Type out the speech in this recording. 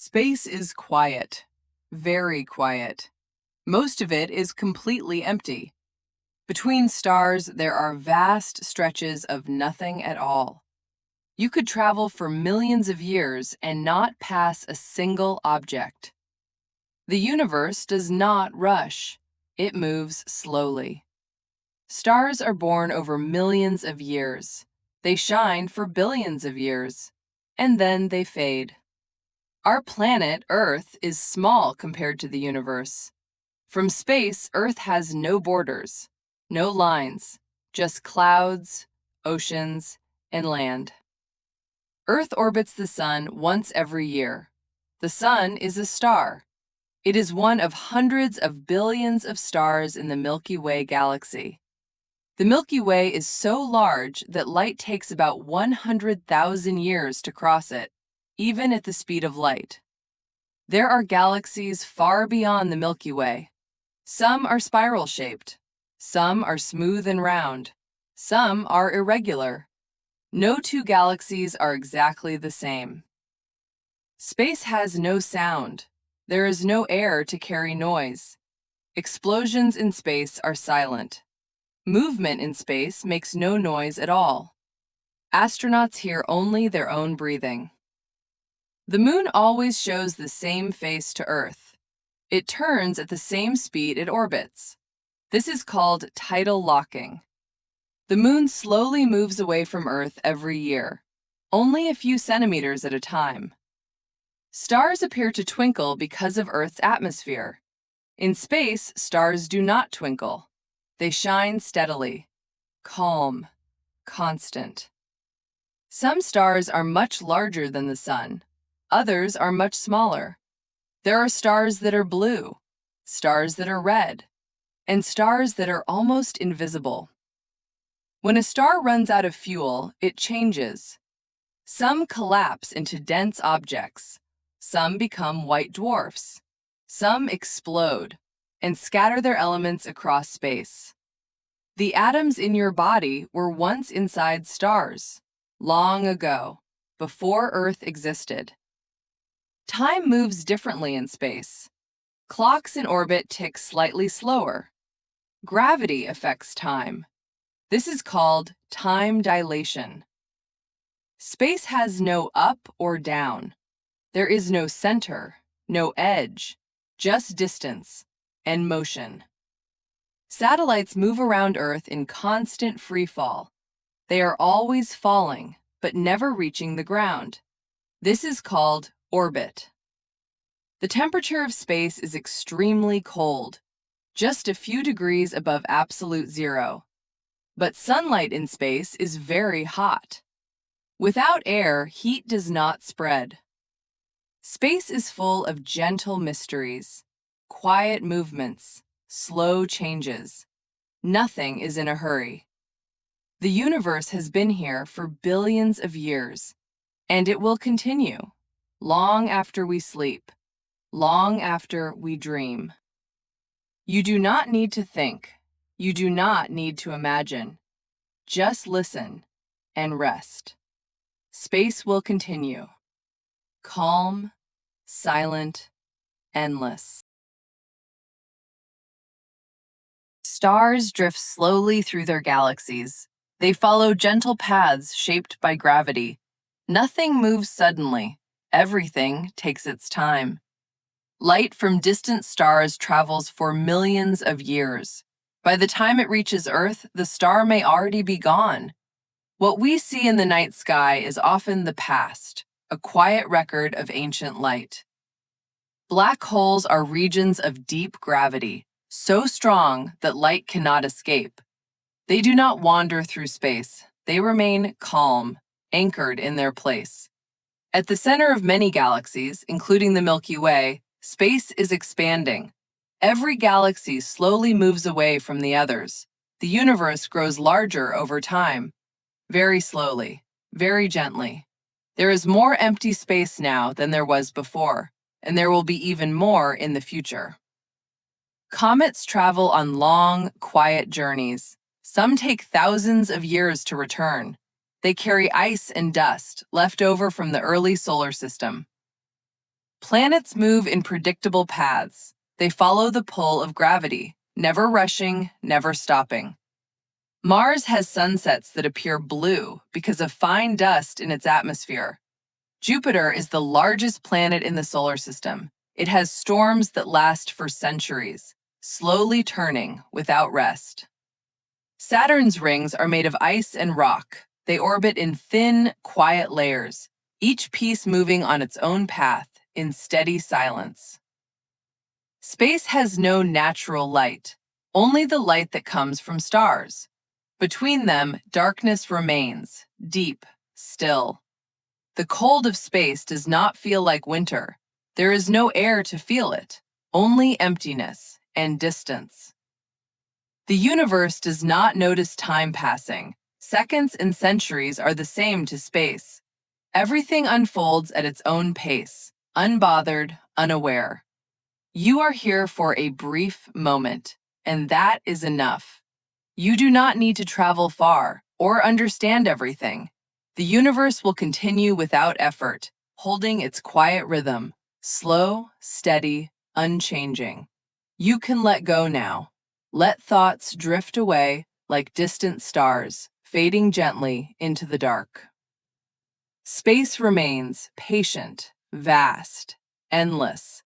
Space is quiet, very quiet. Most of it is completely empty. Between stars, there are vast stretches of nothing at all. You could travel for millions of years and not pass a single object. The universe does not rush. It moves slowly. Stars are born over millions of years. They shine for billions of years, and then they fade. Our planet, Earth, is small compared to the universe. From space, Earth has no borders, no lines, just clouds, oceans, and land. Earth orbits the Sun once every year. The Sun is a star. It is one of hundreds of billions of stars in the Milky Way galaxy. The Milky Way is so large that light takes about 100,000 years to cross it, even at the speed of light. There are galaxies far beyond the Milky Way. Some are spiral-shaped. Some are smooth and round. Some are irregular. No two galaxies are exactly the same. Space has no sound. There is no air to carry noise. Explosions in space are silent. Movement in space makes no noise at all. Astronauts hear only their own breathing. The moon always shows the same face to Earth. It turns at the same speed it orbits. This is called tidal locking. The moon slowly moves away from Earth every year, only a few centimeters at a time. Stars appear to twinkle because of Earth's atmosphere. In space, stars do not twinkle. They shine steadily, calm, constant. Some stars are much larger than the Sun. Others are much smaller. There are stars that are blue, stars that are red, and stars that are almost invisible. When a star runs out of fuel, it changes. Some collapse into dense objects. Some become white dwarfs. Some explode and scatter their elements across space. The atoms in your body were once inside stars, long ago, before Earth existed. Time moves differently in space. Clocks in orbit tick slightly slower. Gravity affects time. This is called time dilation. Space has no up or down. There is no center, no edge, just distance and motion. Satellites move around Earth in constant free fall. They are always falling, but never reaching the ground. This is called orbit. The temperature of space is extremely cold, just a few degrees above absolute zero. But sunlight in space is very hot. Without air, heat does not spread. Space is full of gentle mysteries, quiet movements, slow changes. Nothing is in a hurry. The universe has been here for billions of years, and it will continue, long after we sleep, long after we dream. You do not need to think. You do not need to imagine. Just listen and rest. Space will continue. Calm, silent, endless. Stars drift slowly through their galaxies. They follow gentle paths shaped by gravity. Nothing moves suddenly. Everything takes its time. Light from distant stars travels for millions of years. By the time it reaches Earth, the star may already be gone. What we see in the night sky is often the past, a quiet record of ancient light. Black holes are regions of deep gravity, so strong that light cannot escape. They do not wander through space. They remain calm, anchored in their place. At the center of many galaxies, including the Milky Way, space is expanding. Every galaxy slowly moves away from the others. The universe grows larger over time. Very slowly, very gently. There is more empty space now than there was before, and there will be even more in the future. Comets travel on long, quiet journeys. Some take thousands of years to return. They carry ice and dust left over from the early solar system. Planets move in predictable paths. They follow the pull of gravity, never rushing, never stopping. Mars has sunsets that appear blue because of fine dust in its atmosphere. Jupiter is the largest planet in the solar system. It has storms that last for centuries, slowly turning without rest. Saturn's rings are made of ice and rock. They orbit in thin, quiet layers, each piece moving on its own path in steady silence. Space has no natural light, only the light that comes from stars. Between them, darkness remains, deep, still. The cold of space does not feel like winter. There is no air to feel it, only emptiness and distance. The universe does not notice time passing. Seconds and centuries are the same to space. Everything unfolds at its own pace, unbothered, unaware. You are here for a brief moment, and that is enough. You do not need to travel far or understand everything. The universe will continue without effort, holding its quiet rhythm, slow, steady, unchanging. You can let go now. Let thoughts drift away like distant stars, fading gently into the dark. Space remains patient, vast, endless,